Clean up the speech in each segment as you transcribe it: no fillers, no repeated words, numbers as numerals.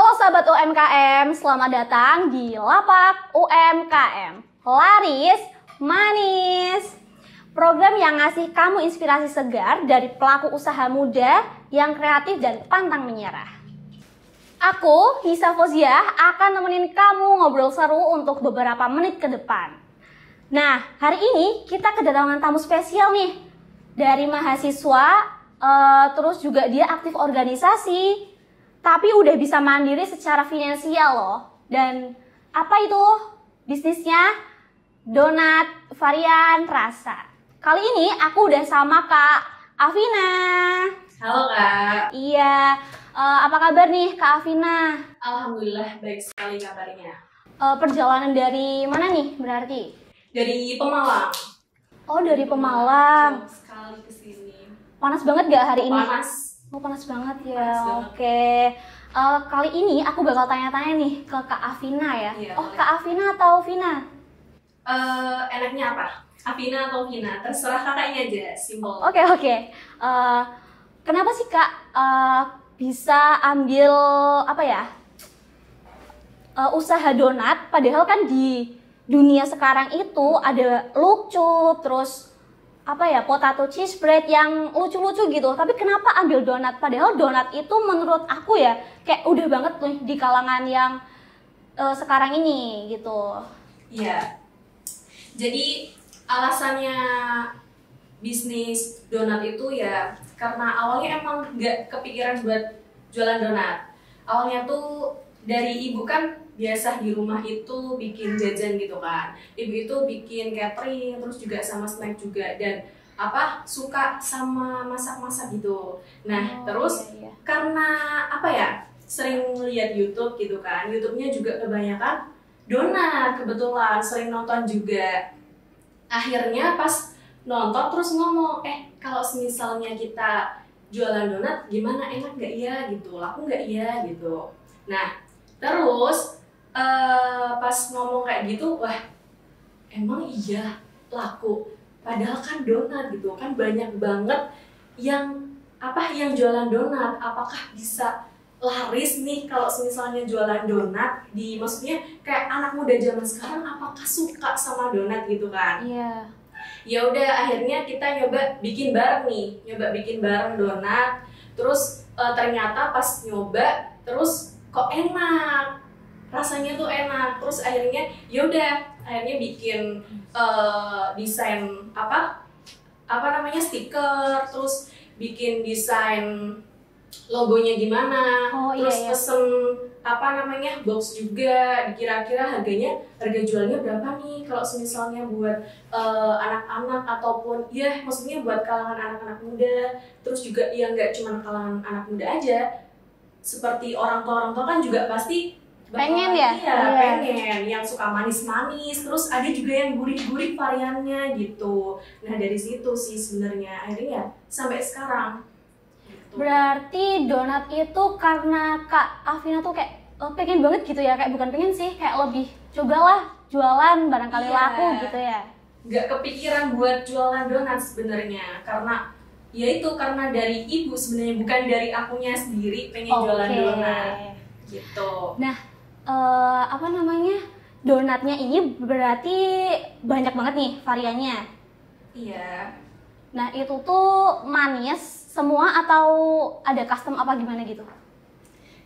Halo sahabat UMKM, selamat datang di Lapak UMKM. Laris Manis. Program yang ngasih kamu inspirasi segar dari pelaku usaha muda yang kreatif dan pantang menyerah. Aku, Hisa Foziah, akan nemenin kamu ngobrol seru untuk beberapa menit ke depan. Nah, hari ini kita kedatangan tamu spesial nih. Dari mahasiswa, terus juga dia aktif organisasi. Tapi udah bisa mandiri secara finansial loh. Dan apa itu? Bisnisnya donat varian rasa. Kali ini aku udah sama Kak Afina. Halo Kak. Iya, apa kabar nih Kak Afina? Alhamdulillah baik sekali kabarnya. Perjalanan dari mana nih berarti? Dari Pemalang. Oh, dari Pemalang. Jauh sekali ke sini. Panas banget gak hari ini? Panas. Oh, panas banget ya. Panas banget. Oke. Kali ini aku bakal tanya-tanya nih ke Kak Afina ya. Iya, Oh, boleh. Kak Afina atau Vina? Enaknya apa? Afina atau Vina? Terserah kakaknya aja, simple. Oke. Kenapa sih Kak bisa ambil apa ya usaha donat? Padahal kan di dunia sekarang itu ada lucu, terus apa ya potato cheese bread yang lucu-lucu gitu. Tapi kenapa ambil donat? Padahal donat itu menurut aku ya kayak udah banget nih di kalangan yang sekarang ini gitu. Iya. Jadi alasannya bisnis donat itu ya karena awalnya emang nggak kepikiran buat jualan donat. Awalnya tuh dari ibu kan biasa di rumah itu bikin jajan gitu kan. Ibu itu bikin catering terus juga sama snack juga dan suka sama masak-masak gitu. Nah, terus Iya. karena sering lihat YouTube gitu kan. YouTube-nya juga kebanyakan donat, kebetulan sering nonton juga. Akhirnya pas nonton terus ngomong, kalau misalnya kita jualan donat gimana, enak gak ya gitu, laku gak ya gitu. Nah, terus pas ngomong kayak gitu, wah emang iya laku. Padahal kan donat gitu kan banyak banget yang jualan donat. Apakah bisa laris nih kalau misalnya jualan donat maksudnya kayak anak muda zaman sekarang apakah suka sama donat gitu kan? Iya. Ya udah akhirnya kita nyoba bikin bareng donat. Terus ternyata pas nyoba terus kok enak. Rasanya tuh enak. Terus akhirnya akhirnya bikin desain stiker, terus bikin desain logonya gimana, terus pesen box juga. Kira-kira harga jualnya berapa nih kalau misalnya buat anak-anak ataupun ya maksudnya buat kalangan anak-anak muda. Terus juga ya nggak cuma kalangan anak muda aja, seperti orang tua kan juga pasti Pengen ya? Iya, pengen yang suka manis-manis, terus ada juga yang gurih-gurih variannya gitu. Nah dari situ sih sebenarnya akhirnya ya sampai sekarang gitu. Berarti donat itu karena Kak Afina tuh kayak pengen banget gitu ya, kayak bukan pengen sih, kayak lebih cobalah jualan barangkali Iya. laku gitu ya. Gak kepikiran buat jualan donat sebenarnya karena karena dari ibu sebenarnya, bukan dari akunya sendiri pengen jualan donat gitu. Nah, donatnya ini berarti banyak banget nih variannya. Iya. Nah, itu tuh manis semua atau ada custom apa gimana gitu?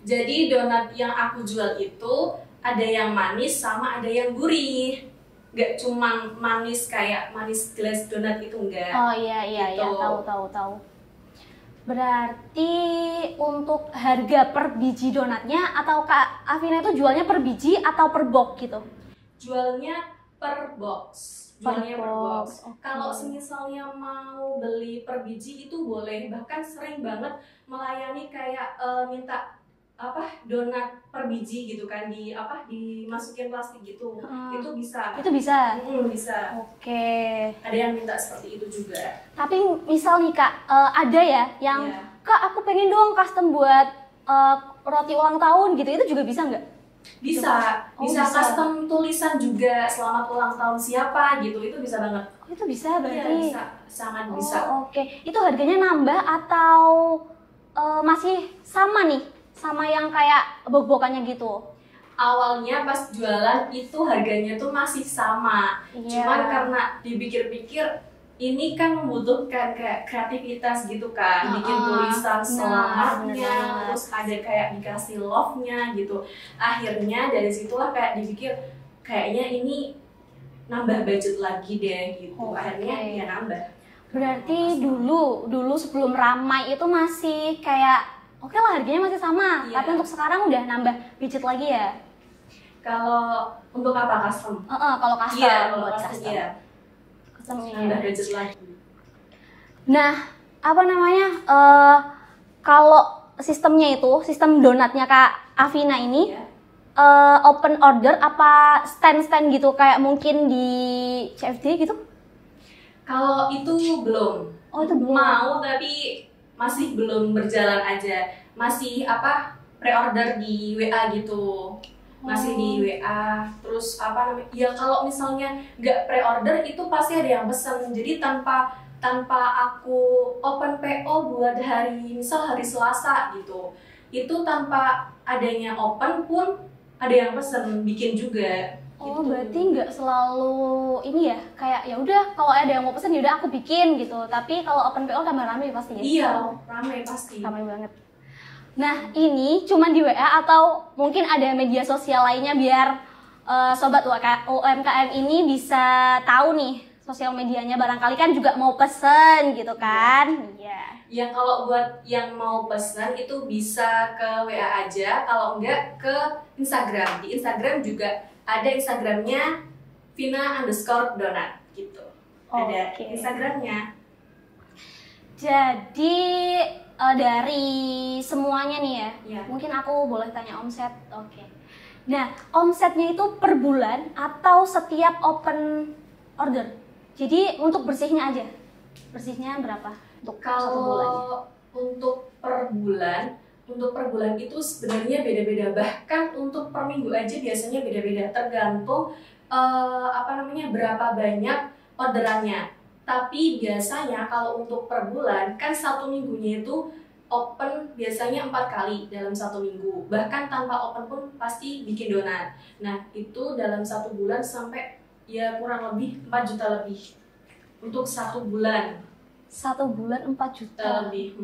Jadi donat yang aku jual itu ada yang manis sama ada yang gurih. Gak cuman manis kayak manis glass donat itu enggak. Oh iya, gitu. tahu. Berarti untuk harga per biji donatnya atau Kak Afina itu jualnya per biji atau per box gitu? Jualnya per box. Per box. Okay. Kalau misalnya mau beli per biji itu boleh. Bahkan sering banget melayani kayak minta donat per biji gitu kan, dimasukin plastik gitu. Itu bisa. Itu bisa. Bisa. Oke. Ada yang minta seperti itu juga. Tapi misal nih Kak, ada ya yang Kak aku pengen dong custom buat roti ulang tahun gitu, itu juga bisa nggak? Bisa custom tulisan juga, selamat ulang tahun siapa gitu, itu bisa banget. Oh, itu bisa berarti? Iya, bisa, sangat bisa. Oke. Itu harganya nambah atau masih sama nih sama yang kayak bok-bokannya gitu? Awalnya pas jualan itu harganya tuh masih sama, Iya. cuman karena dipikir-pikir ini kan membutuhkan kayak kreativitas gitu kan, bikin tulisan selamatnya, bener. terus ada kayak dikasih love-nya gitu. Akhirnya dari situlah kayak dipikir kayaknya ini nambah budget lagi deh gitu. Akhirnya ya nambah. Berarti dulu sebelum ramai itu masih kayak oke lah harganya masih sama, Iya. tapi untuk sekarang udah nambah budget lagi ya? Kalau untuk apa custom? Kalau custom, Iya, kalau buat custom custom. iya. Customnya. Nambah budget lagi. Nah, apa namanya? Kalau sistemnya itu, sistem donatnya Kak Afina ini Iya. open order apa stand-stand gitu kayak mungkin di CFD gitu? Kalau itu belum. Oh, itu belum. Mau tapi masih belum berjalan aja. Masih pre-order di WA gitu. Masih di WA. Terus namanya? Ya kalau misalnya nggak pre-order itu pasti ada yang pesen. Jadi tanpa aku open PO buat misal hari Selasa gitu. Itu tanpa adanya open pun ada yang pesen bikin juga. Oh, gitu. berarti nggak selalu ini ya, kayak ya udah kalau ada yang mau pesen ya udah aku bikin gitu. Tapi kalau open PO tambah rame pasti ya. Iya, ramai pasti. Ramai banget. Nah, ini cuman di WA atau mungkin ada media sosial lainnya biar sobat UMKM ini bisa tahu nih sosial medianya, barangkali kan juga mau pesen gitu kan. Iya. Yang kalau buat yang mau pesen itu bisa ke WA aja, kalau enggak ke Instagram. Di Instagram juga ada Instagramnya Vina_donat gitu. Ada Oke. Instagramnya. Jadi dari semuanya nih ya, Iya. mungkin aku boleh tanya omset. Oke. Nah, omsetnya itu per bulan atau setiap open order? Jadi untuk bersihnya aja, bersihnya berapa untuk satu bulan? Kalau untuk per bulan itu sebenarnya beda-beda. Bahkan untuk per minggu aja biasanya beda-beda, tergantung berapa banyak orderannya. Tapi biasanya kalau untuk per bulan kan satu minggunya itu open biasanya 4 kali dalam satu minggu. Bahkan tanpa open pun pasti bikin donat. Nah itu dalam satu bulan sampai ya kurang lebih 4 juta lebih untuk satu bulan. Satu bulan 4 juta Lebih.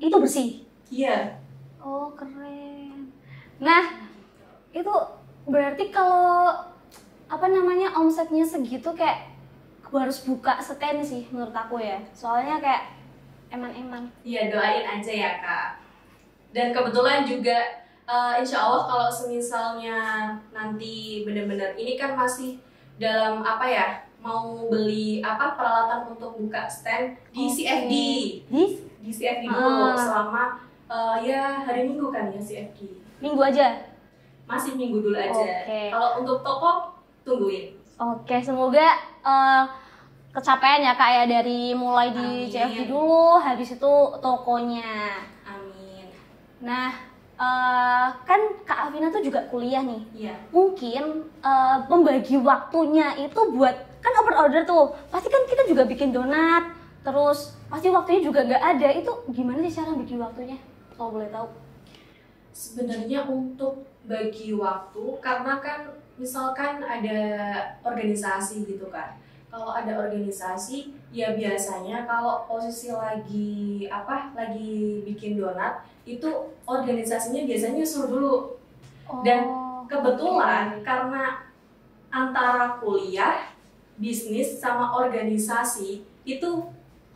Itu bersih? Iya. Oh keren. Nah itu berarti kalau omsetnya segitu kayak gue harus buka stand sih menurut aku ya. Soalnya kayak eman-eman. Iya, doain aja ya kak. Dan kebetulan juga insya Allah kalau semisalnya nanti bener-bener ini kan masih dalam mau beli peralatan untuk buka stand di CFD. Di CFD dulu selama hari Minggu kan ya CFD. Minggu aja? Masih minggu dulu aja. Oke. Kalau untuk toko tungguin. Oke, semoga kecapean ya kak ya, dari mulai di Amin. CFD dulu, habis itu tokonya. Amin. Nah, kan Kak Afina tuh juga kuliah nih. Iya. Mungkin membagi waktunya itu buat, kan open order tuh, pasti kan kita juga bikin donat, terus pasti waktunya juga nggak ada. Itu gimana sih cara bikin waktunya? Kalau boleh tahu. Sebenarnya untuk bagi waktu, karena kan misalkan ada organisasi gitu kan. Kalau ada organisasi, ya biasanya kalau posisi lagi bikin donat, itu organisasinya biasanya suruh dulu. Dan kebetulan karena antara kuliah, bisnis sama organisasi itu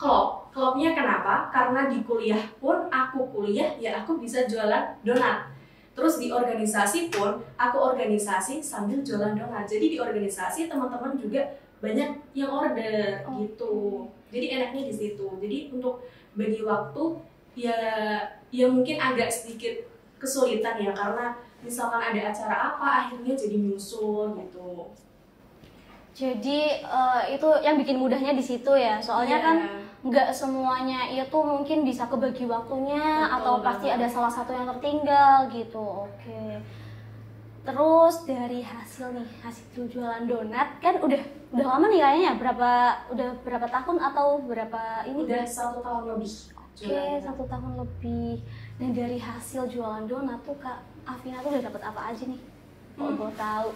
klopnya kenapa? Karena di kuliah pun aku kuliah, ya aku bisa jualan donat. Terus di organisasi pun aku organisasi sambil jualan donat. Jadi di organisasi teman-teman juga banyak yang order gitu. Jadi enaknya di situ. Jadi untuk bagi waktu ya mungkin agak sedikit kesulitan ya, karena misalkan ada acara apa akhirnya jadi nyusul gitu. Jadi itu yang bikin mudahnya di situ ya. Soalnya kan nggak semuanya itu mungkin bisa kebagi waktunya. Betul, atau pasti ada salah satu yang tertinggal gitu. Oke. Terus dari hasil jualan donat kan udah lama nih kayaknya, udah berapa tahun atau berapa ini? Udah 1 tahun lebih. Oke, 1 tahun lebih. Nah dari hasil jualan donat tuh Kak Afina tuh udah dapat apa aja nih? Kalau boleh tahu.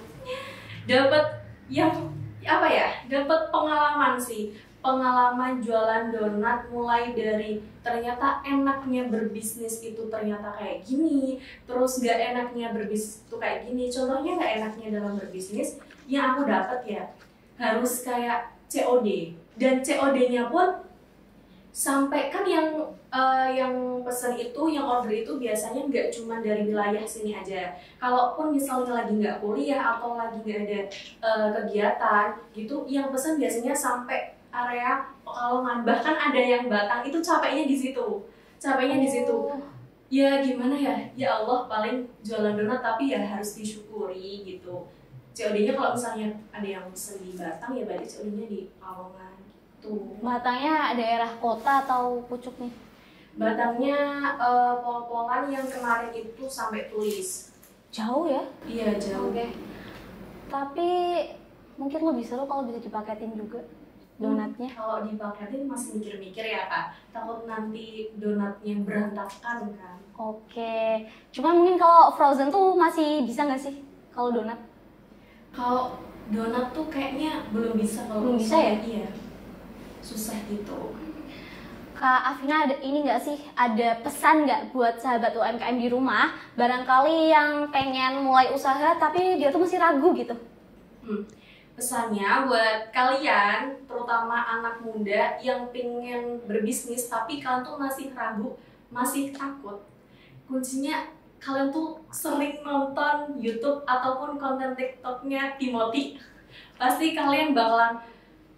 Dapat yang apa ya? Dapat pengalaman sih. Pengalaman jualan donat mulai dari ternyata enaknya berbisnis itu ternyata kayak gini, terus gak enaknya berbisnis itu kayak gini. Contohnya gak enaknya dalam berbisnis yang aku dapat ya harus kayak COD, dan COD-nya pun sampai kan yang pesan itu, yang order itu biasanya nggak cuma dari wilayah sini aja. Kalaupun misalnya lagi nggak kuliah atau lagi nggak ada kegiatan gitu, yang pesan biasanya sampai area Pekalongan, bahkan ada yang Batang. Itu capeknya di situ, capeknya di situ. Ya gimana ya Allah, paling jualan donat tapi ya harus disyukuri gitu. COD-nya kalau misalnya ada yang pesen di Batang ya berarti COD-nya di Pekalongan gitu. Batangnya daerah kota atau pucuk nih? Batangnya pol-polan yang kemarin itu sampai tulis. Jauh ya? Iya jauh. Oke. Tapi mungkin lebih seru kalau bisa dipaketin juga donatnya. Kalau dipaketin masih mikir-mikir ya Kak, takut nanti donatnya berantakan kan. Oke. Cuman mungkin kalau frozen tuh masih bisa nggak sih kalau donat? Kalau donat tuh kayaknya belum bisa kalau Belum bisa ya? Iya. Susah gitu. Kak Afina ada ini nggak sih, ada pesan nggak buat sahabat UMKM di rumah, barangkali yang pengen mulai usaha tapi dia tuh masih ragu gitu? Pesannya buat kalian, terutama anak muda yang pengen berbisnis tapi kalian tuh masih ragu, masih takut. Kuncinya kalian tuh sering nonton YouTube ataupun konten TikToknya Timothy. Pasti kalian bakalan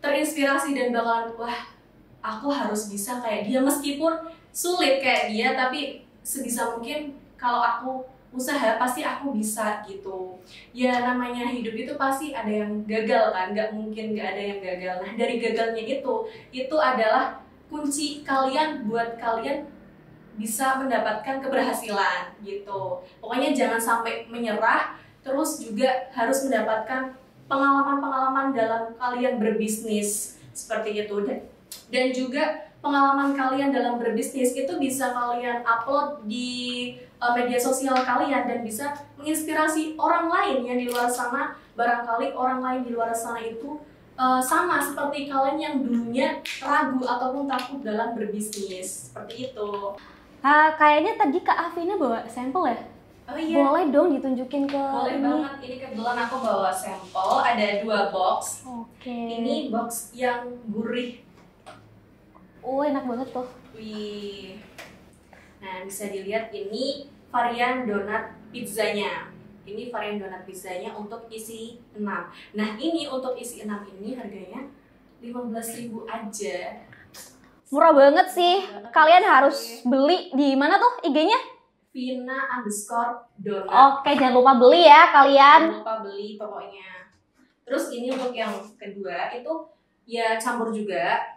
terinspirasi dan bakalan, wah aku harus bisa kayak dia, meskipun sulit kayak dia tapi sebisa mungkin kalau aku usaha pasti aku bisa gitu. Ya namanya hidup itu pasti ada yang gagal kan, nggak mungkin nggak ada yang gagal. Nah dari gagalnya itu adalah kunci kalian buat kalian bisa mendapatkan keberhasilan gitu. Pokoknya jangan sampai menyerah, terus juga harus mendapatkan pengalaman-pengalaman dalam kalian berbisnis seperti itu. Dan juga pengalaman kalian dalam berbisnis itu bisa kalian upload di media sosial kalian dan bisa menginspirasi orang lain yang di luar sana. Barangkali orang lain di luar sana itu sama seperti kalian yang dulunya ragu ataupun takut dalam berbisnis seperti itu. Kayaknya tadi Kak Afina bawa sampel ya? Oh iya. Boleh dong ditunjukin ke Boleh ini. banget. Ini kebetulan aku bawa sampel, ada 2 box. Oke. Ini box yang gurih. Oh enak banget tuh. Wih. Nah bisa dilihat ini varian donat pizzanya. Ini varian donat pizzanya untuk isi 6. Nah ini untuk isi 6 ini harganya 15.000 aja. Murah banget sih. Kalian harus beli di mana tuh IG-nya? Vina_donat. Oke, jangan lupa beli ya kalian. Jangan lupa beli pokoknya. Terus ini untuk yang kedua itu ya campur juga.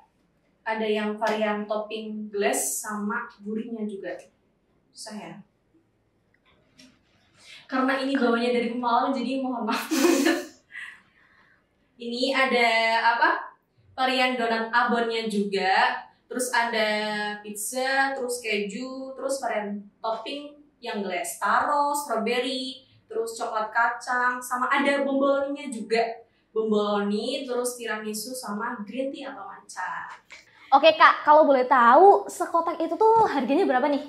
Ada yang varian topping glaze sama gurihnya juga. Saya. Karena ini bawanya dari Pemalang jadi mohon maaf. Ini ada apa? Varian donat abonnya juga. Terus ada pizza, terus keju, terus varian topping yang glaze, taro, strawberry, terus coklat kacang, sama ada bomboloninya juga. Bomboloni, terus tiramisu sama green tea atau matcha. Oke Kak, kalau boleh tahu sekotak itu tuh harganya berapa nih?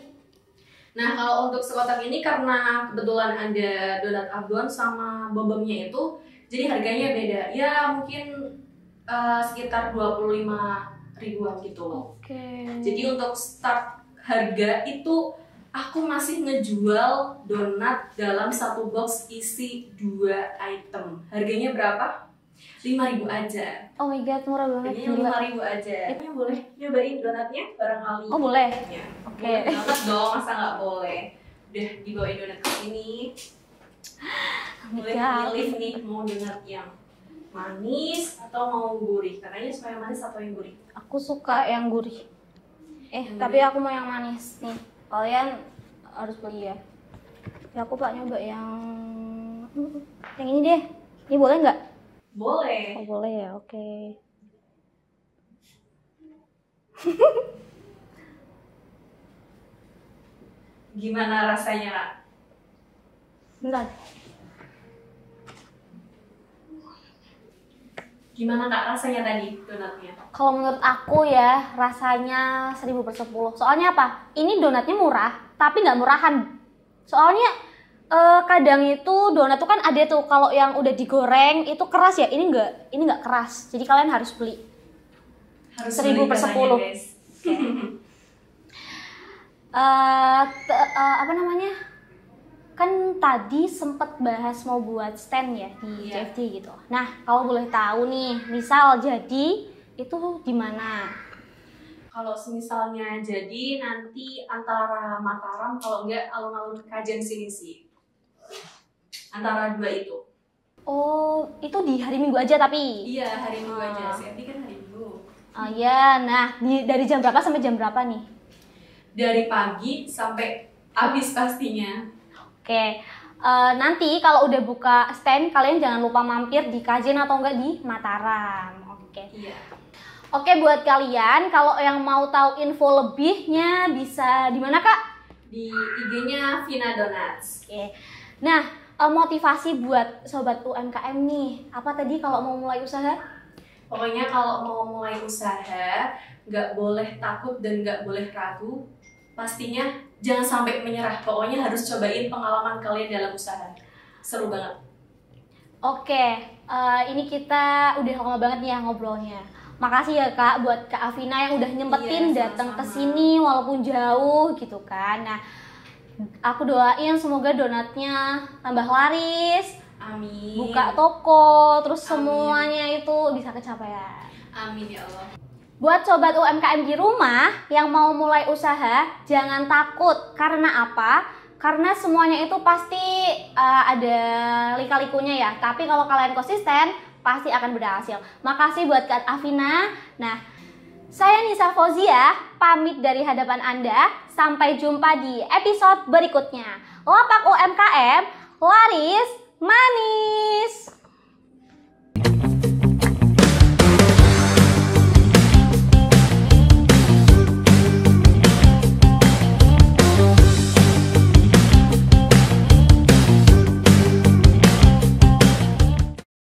Nah kalau untuk sekotak ini karena kebetulan ada donat abon sama bombomnya itu, jadi harganya beda. Ya mungkin sekitar 25 ribuan gitu. Oke. Jadi untuk start harga itu aku masih ngejual donat dalam satu box isi 2 item. Harganya berapa? 5.000 aja. Oh my god, murah banget. Harganya 5.000 aja. Itu boleh nyobain donatnya barangkali. Oh boleh. Ya. Oke. Boleh banget dong, masa nggak boleh? Udah dibawain donat ke sini. Boleh pilih nih mau donat yang manis atau mau gurih. Katanya suka yang manis atau yang gurih? Aku suka yang gurih. Tapi aku mau yang manis nih. Kalian harus beli ya. Ya aku pak nyoba yang ini deh. Ini boleh nggak? Boleh. Oh boleh ya, oke. Gimana rasanya, Kak? Bentar. Gimana Kak rasanya tadi donatnya? Kalau menurut aku ya rasanya 1000/10. Soalnya apa? Ini donatnya murah, tapi nggak murahan. Soalnya kadang itu donat tuh kan ada tuh kalau yang udah digoreng itu keras ya. Ini nggak keras. Jadi kalian harus beli. Harus 1000/10. guys. Apa namanya? Kan tadi sempet bahas mau buat stand ya di CFD gitu. Nah, kalau boleh tahu nih, misal jadi itu di mana? Kalau misalnya jadi nanti antara Mataram, kalau enggak alun-alun Kajen sini sih. Antara dua itu. Oh, itu di hari Minggu aja tapi? Iya, hari Minggu aja. CFD kan hari Minggu. Oh iya, nah dari jam berapa sampai jam berapa nih? Dari pagi sampai habis pastinya. Oke, nanti kalau udah buka stand kalian jangan lupa mampir di Kajen atau enggak di Mataram. Oke. Iya. Oke, buat kalian kalau yang mau tahu info lebihnya bisa di mana Kak? Di IG-nya Vina Donuts. Oke. Nah, motivasi buat sobat UMKM nih, apa tadi kalau mau mulai usaha? Pokoknya kalau mau mulai usaha, nggak boleh takut dan nggak boleh ragu. Pastinya jangan sampai menyerah. Pokoknya harus cobain pengalaman kalian dalam usaha. Seru banget. Oke, ini kita udah lama banget nih ya ngobrolnya. Makasih ya Kak buat Kak Afina yang udah nyempetin datang ke sini walaupun jauh gitu kan. Nah, aku doain semoga donatnya tambah laris, Amin. buka toko, terus Amin. semuanya itu bisa kecapaian. Amin ya Allah. Buat sobat UMKM di rumah yang mau mulai usaha, jangan takut. Karena apa? Karena semuanya itu pasti ada lika-likunya ya. Tapi kalau kalian konsisten, pasti akan berhasil. Makasih buat Kak Afina. Nah, saya Nisa Fauzia, pamit dari hadapan Anda. Sampai jumpa di episode berikutnya. Lapak UMKM, laris, manis.